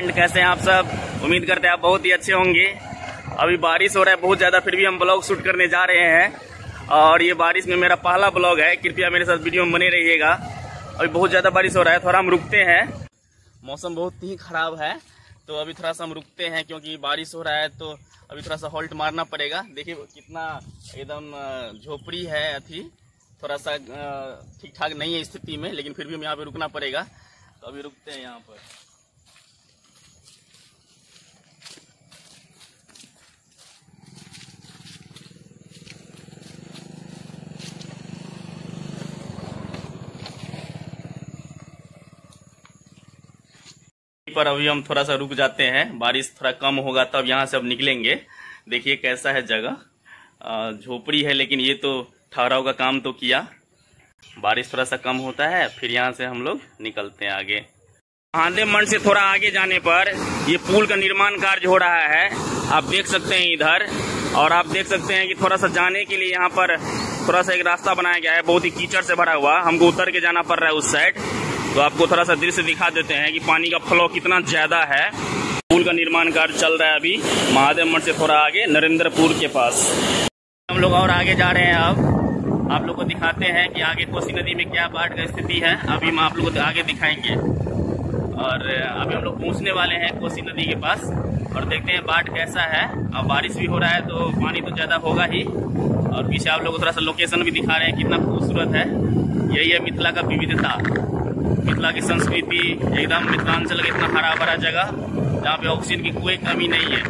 Friend, कैसे हैं आप सब? उम्मीद करते हैं आप बहुत ही अच्छे होंगे। अभी बारिश हो रहा है बहुत ज़्यादा, फिर भी हम ब्लॉग शूट करने जा रहे हैं और ये बारिश में मेरा पहला ब्लॉग है। कृपया मेरे साथ वीडियो में बने रहिएगा। अभी बहुत ज़्यादा बारिश हो रहा है, थोड़ा हम रुकते हैं। मौसम बहुत ही खराब है तो अभी थोड़ा सा हम रुकते हैं क्योंकि बारिश हो रहा है, तो अभी थोड़ा सा हॉल्ट मारना पड़ेगा। देखिए कितना एकदम झोपड़ी है, अथी थोड़ा सा ठीक ठाक नहीं है स्थिति में, लेकिन फिर भी हम यहाँ पे रुकना पड़ेगा। तो अभी रुकते हैं यहाँ पर। पर अभी हम थोड़ा सा रुक जाते हैं, बारिश थोड़ा कम होगा तब यहाँ से अब निकलेंगे। देखिए कैसा है जगह, झोपड़ी है लेकिन ये तो ठहराव का काम तो किया। बारिश थोड़ा सा कम होता है फिर यहाँ से हम लोग निकलते हैं आगे। महादेव मंच से थोड़ा आगे जाने पर ये पुल का निर्माण कार्य हो रहा है, आप देख सकते हैं इधर। और आप देख सकते हैं कि थोड़ा सा जाने के लिए यहाँ पर थोड़ा सा एक रास्ता बनाया गया है, बहुत ही कीचड़ से भरा हुआ। हमको उतर के जाना पड़ रहा है उस साइड। तो आपको थोड़ा सा दृश्य दिखा देते हैं कि पानी का फ्लो कितना ज्यादा है। पुल का निर्माण कार्य चल रहा है अभी महादेव मंच से थोड़ा आगे नरेंद्रपुर के पास। हम लोग और आगे जा रहे हैं। अब आप लोग को दिखाते हैं कि आगे कोसी नदी में क्या बाढ़ का स्थिति है, अभी हम आप लोग को आगे दिखाएंगे। और अभी हम लोग पहुंचने वाले हैं कोसी नदी के पास और देखते हैं बाढ़ कैसा है। अब बारिश भी हो रहा है तो पानी तो ज्यादा होगा ही। और पीछे आप लोग को थोड़ा सा लोकेशन भी दिखा रहे हैं, कितना खूबसूरत है। यही है मिथिला का विविधता, मिथिला की संस्कृति। एकदम मिथिलांचल का इतना हरा भरा जगह जहाँ पे ऑक्सीजन की कोई कमी नहीं है।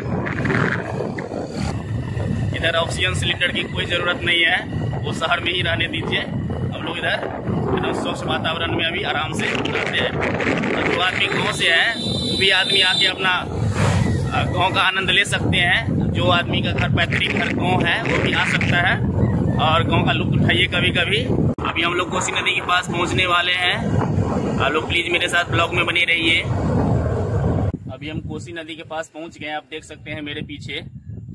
इधर ऑक्सीजन सिलेंडर की कोई जरूरत नहीं है, वो शहर में ही रहने दीजिए। हम लोग इधर एकदम स्वच्छ वातावरण में अभी आराम से रहते हैं। और जो आदमी गाँव से है वो भी आदमी आके अपना गाँव का आनंद ले सकते हैं। जो आदमी का घर पैतृक घर गाँव है वो भी आ सकता है और गाँव का लुत्फ उठाइए कभी कभी। अभी हम लोग कोसी नदी के पास पहुँचने वाले हैं, आप लोग प्लीज मेरे साथ ब्लॉग में बने रहिए। अभी हम कोसी नदी के पास पहुँच गए। आप देख सकते हैं मेरे पीछे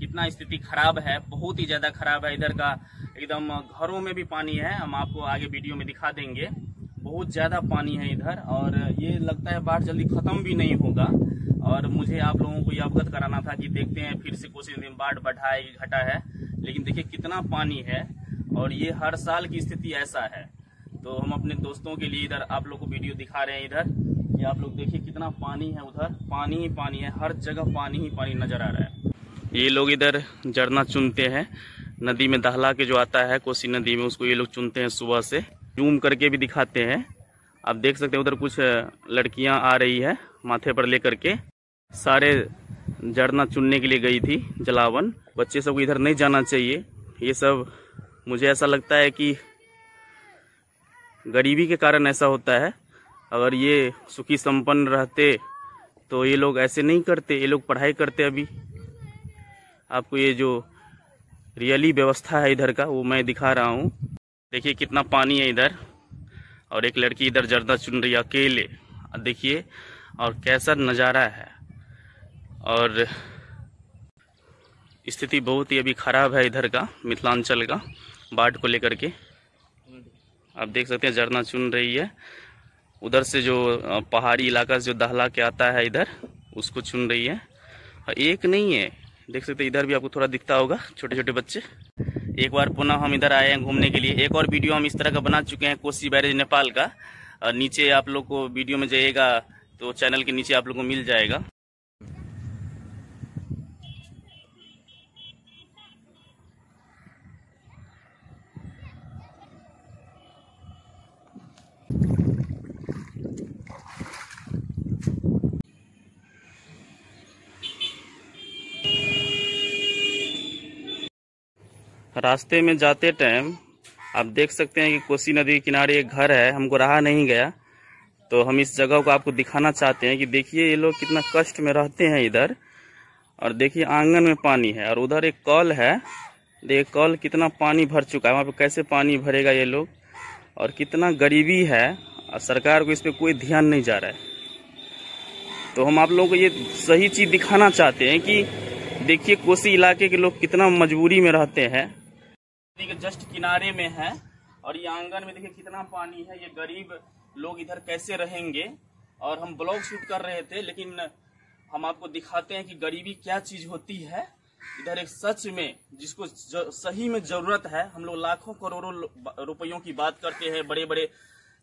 कितना स्थिति खराब है, बहुत ही ज्यादा खराब है। इधर का एकदम घरों में भी पानी है, हम आपको आगे वीडियो में दिखा देंगे। बहुत ज्यादा पानी है इधर और ये लगता है बाढ़ जल्दी खत्म भी नहीं होगा। और मुझे आप लोगों को ये अवगत कराना था कि देखते हैं फिर से कोसी नदी में बाढ़ बढ़ा है कि घटा है, लेकिन देखिए कितना पानी है और ये हर साल की स्थिति ऐसा है। तो हम अपने दोस्तों के लिए इधर आप लोग को वीडियो दिखा रहे हैं। इधर ये आप लोग देखिए कितना पानी है, उधर पानी ही पानी है, हर जगह पानी ही पानी नजर आ रहा है। ये लोग इधर झरना चुनते हैं, नदी में दहला के जो आता है कोसी नदी में, उसको ये लोग चुनते हैं सुबह से। जूम करके भी दिखाते हैं, आप देख सकते हैं। उधर कुछ लड़कियां आ रही है माथे पर लेकर के, सारे झरना चुनने के लिए गई थी जलावन। बच्चे सबको इधर नहीं जाना चाहिए। ये सब मुझे ऐसा लगता है कि गरीबी के कारण ऐसा होता है। अगर ये सुखी संपन्न रहते तो ये लोग ऐसे नहीं करते, ये लोग पढ़ाई करते। अभी आपको ये जो रियली व्यवस्था है इधर का वो मैं दिखा रहा हूँ। देखिए कितना पानी है इधर और एक लड़की इधर झरना चुन रही है अकेले, देखिए। और कैसा नज़ारा है और स्थिति बहुत ही अभी खराब है इधर का मिथिलांचल का बाढ़ को लेकर के। आप देख सकते हैं झरना चुन रही है, उधर से जो पहाड़ी इलाका से जो दहला के आता है इधर उसको चुन रही है। एक नहीं है, देख सकते हैं इधर भी आपको थोड़ा दिखता होगा छोटे छोटे बच्चे। एक बार पुनः हम इधर आए हैं घूमने के लिए। एक और वीडियो हम इस तरह का बना चुके हैं कोसी बैरेज नेपाल का। नीचे आप लोग को वीडियो में जाइएगा तो चैनल के नीचे आप लोग को मिल जाएगा। रास्ते में जाते टाइम आप देख सकते हैं कि कोसी नदी के किनारे एक घर है, हमको रहा नहीं गया तो हम इस जगह को आपको दिखाना चाहते हैं कि देखिए ये लोग कितना कष्ट में रहते हैं इधर। और देखिए आंगन में पानी है और उधर एक कल है, देखिए कल कितना पानी भर चुका है, वहाँ पे कैसे पानी भरेगा ये लोग। और कितना गरीबी है और सरकार को इस पर कोई ध्यान नहीं जा रहा है। तो हम आप लोगों को ये सही चीज़ दिखाना चाहते हैं कि देखिए कोसी इलाके के लोग कितना मजबूरी में रहते हैं। नदी के जस्ट किनारे में है और ये आंगन में देखिए कितना पानी है। ये गरीब लोग इधर कैसे रहेंगे। और हम ब्लॉग शूट कर रहे थे लेकिन हम आपको दिखाते हैं कि गरीबी क्या चीज होती है। इधर एक सच में जिसको सही में जरूरत है, हम लोग लाखों करोड़ों रुपयों की बात करते हैं बड़े बड़े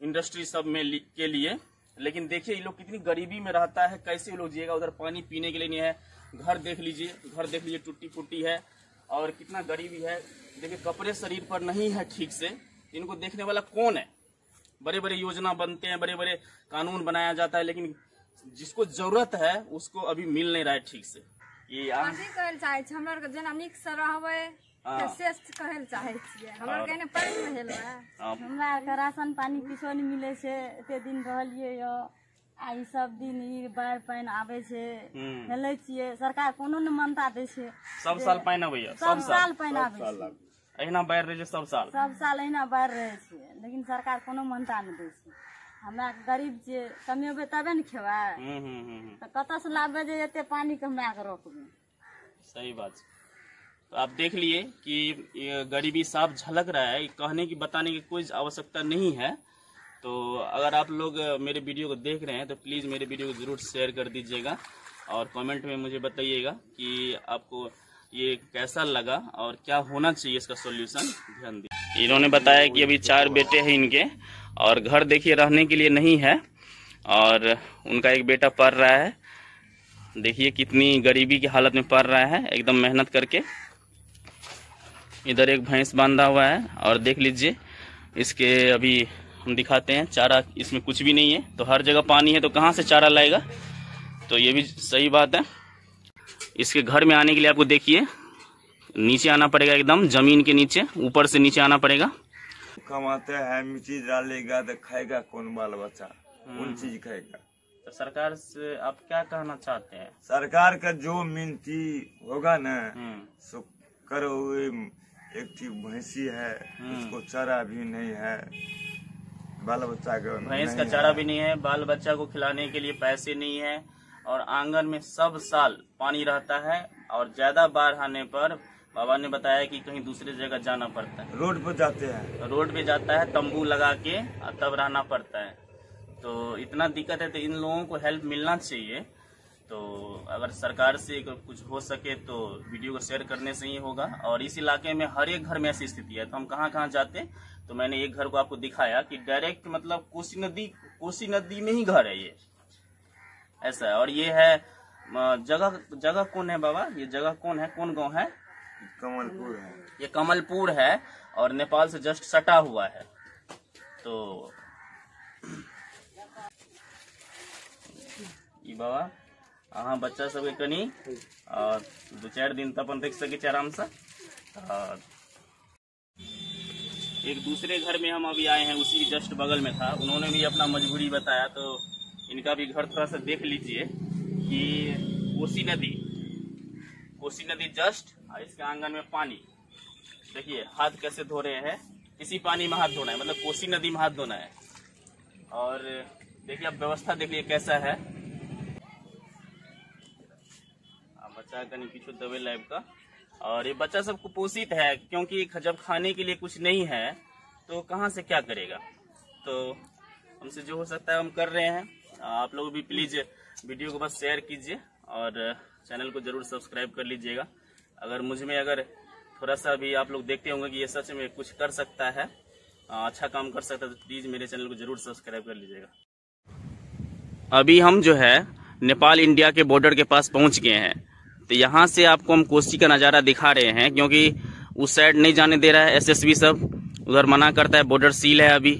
इंडस्ट्री सब में के लिए, लेकिन देखिए ये लोग कितनी गरीबी में रहता है, कैसे ये लोग जिएगा। उधर पानी पीने के लिए नहीं है, घर देख लीजिए टूटी फूटी है और कितना गरीबी है। देखिए कपड़े शरीर पर नहीं है ठीक से, इनको देखने वाला कौन है। बड़े बड़े योजना बनते हैं, बड़े बड़े कानून बनाया जाता है, लेकिन जिसको जरूरत है उसको अभी मिल नहीं रहा है ठीक से। ये कहल चाहे हमरा जेना नीक से रहबै श्रेष्ठ कहल चाहे छियै, हमरा कहने पानी में हेल रहा हमरा के राशन पानी किछो नहीं मिले छे। एते दिन रहलिए यो आई सब दिन ई बाढ़ पानी आवे छे, हेलै छियै, सरकार कोनो न मानता दै छे। सब साल पानी आबैया, सब साल पानी आबै छे, अहिना बाढ़ रहे सब साल अहिना बाढ़ रहे छे, लेकिन सरकार कोनो मानता नहीं दै छे। हमरा गरीब छियै, कमेबै तबे न खेबै, तो कतऽ से लाबबै जे एते पानी के हमरा के रोकबै। सही बात। तो आप देख लिए कि ये गरीबी साफ झलक रहा है, कहने की बताने की कोई आवश्यकता नहीं है। तो अगर आप लोग मेरे वीडियो को देख रहे हैं तो प्लीज़ मेरे वीडियो को ज़रूर शेयर कर दीजिएगा और कमेंट में मुझे बताइएगा कि आपको ये कैसा लगा और क्या होना चाहिए इसका सॉल्यूशन। ध्यान दीजिए। इन्होंने बताया कि अभी 4 बेटे हैं इनके और घर देखिए रहने के लिए नहीं है और उनका एक बेटा पढ़ रहा है। देखिए कितनी गरीबी की हालत में पढ़ रहा है, एकदम मेहनत करके। इधर एक भैंस बांधा हुआ है और देख लीजिए इसके अभी हम दिखाते हैं चारा, इसमें कुछ भी नहीं है, तो हर जगह पानी है तो कहाँ से चारा लाएगा। तो ये भी सही बात है। इसके घर में आने के लिए आपको देखिए नीचे आना पड़ेगा, एकदम जमीन के नीचे, ऊपर से नीचे आना पड़ेगा। कमाते हैं, मिट्टी डालेगा तो खाएगा कौन बाल बच्चा, कौन चीज खाएगा। तो सरकार से आप क्या कहना चाहते हैं? सरकार का जो मिनती होगा ना सो करो। एक ठीक भैंसी है, उसको चारा भी नहीं है, बाल बच्चा का भैंस का चारा भी नहीं है, बाल बच्चा को खिलाने के लिए पैसे नहीं है और आंगन में सब साल पानी रहता है और ज्यादा बाढ़ आने पर बाबा ने बताया कि कहीं दूसरी जगह जाना पड़ता है। रोड पर जाते हैं, रोड पे जाता है, तंबू लगा के तब रहना पड़ता है। तो इतना दिक्कत है, तो इन लोगों को हेल्प मिलना चाहिए। तो अगर सरकार से कुछ हो सके तो वीडियो को शेयर करने से ही होगा। और इस इलाके में हर एक घर में ऐसी स्थिति है, तो हम कहाँ कहाँ जाते, तो मैंने एक घर को आपको दिखाया कि डायरेक्ट मतलब कोसी नदी में ही घर है ये, ऐसा है। और ये है जगह कौन है बाबा, ये जगह कौन है, कौन गांव है? कमलपुर है। ये कमलपुर है और नेपाल से जस्ट सटा हुआ है। तो ई बाबा अहाँ बच्चा सबके कनी और 2-4 दिन तक अपन देख सके आराम से। और एक दूसरे घर में हम अभी आए हैं, उसी जस्ट बगल में था, उन्होंने भी अपना मजबूरी बताया। तो इनका भी घर थोड़ा सा देख लीजिए कि कोसी नदी जस्ट, इसके आंगन में पानी। देखिए हाथ कैसे धो रहे हैं, इसी पानी में हाथ धोना है, मतलब कोसी नदी में हाथ धोना है। और देखिए अब व्यवस्था देखिए कैसा है। बच्चा का पीछे दबे लाइव का, और ये बच्चा सब कुपोषित है क्योंकि जब खाने के लिए कुछ नहीं है तो कहाँ से क्या करेगा। तो हमसे जो हो सकता है हम कर रहे हैं। आप लोग भी प्लीज वीडियो को बस शेयर कीजिए और चैनल को जरूर सब्सक्राइब कर लीजिएगा। अगर मुझ में अगर थोड़ा सा भी आप लोग देखते होंगे कि ये सच में कुछ कर सकता है, अच्छा काम कर सकता है, तो प्लीज मेरे चैनल को जरूर सब्सक्राइब कर लीजिएगा। अभी हम जो है नेपाल इंडिया के बॉर्डर के पास पहुंच गए हैं। तो यहाँ से आपको हम कोसी का नज़ारा दिखा रहे हैं क्योंकि उस साइड नहीं जाने दे रहा है एसएसबी सब, उधर मना करता है, बॉर्डर सील है अभी।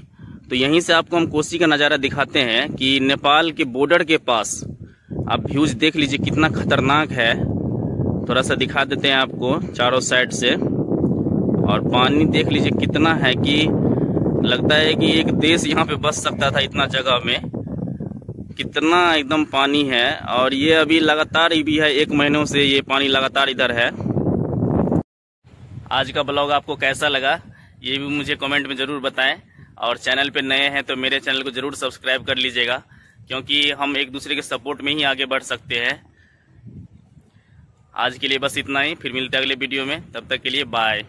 तो यहीं से आपको हम कोसी का नज़ारा दिखाते हैं कि नेपाल के बॉर्डर के पास आप व्यूज देख लीजिए कितना खतरनाक है। थोड़ा सा दिखा देते हैं आपको चारों साइड से, और पानी देख लीजिए कितना है कि लगता है कि एक देश यहाँ पे बस सकता था, इतना जगह में कितना एकदम पानी है। और ये अभी लगातार ही भी है, 1 महीनों से ये पानी लगातार इधर है। आज का ब्लॉग आपको कैसा लगा ये भी मुझे कमेंट में ज़रूर बताएं, और चैनल पे नए हैं तो मेरे चैनल को ज़रूर सब्सक्राइब कर लीजिएगा क्योंकि हम एक दूसरे के सपोर्ट में ही आगे बढ़ सकते हैं। आज के लिए बस इतना ही, फिर मिलते हैं अगले वीडियो में, तब तक के लिए बाय।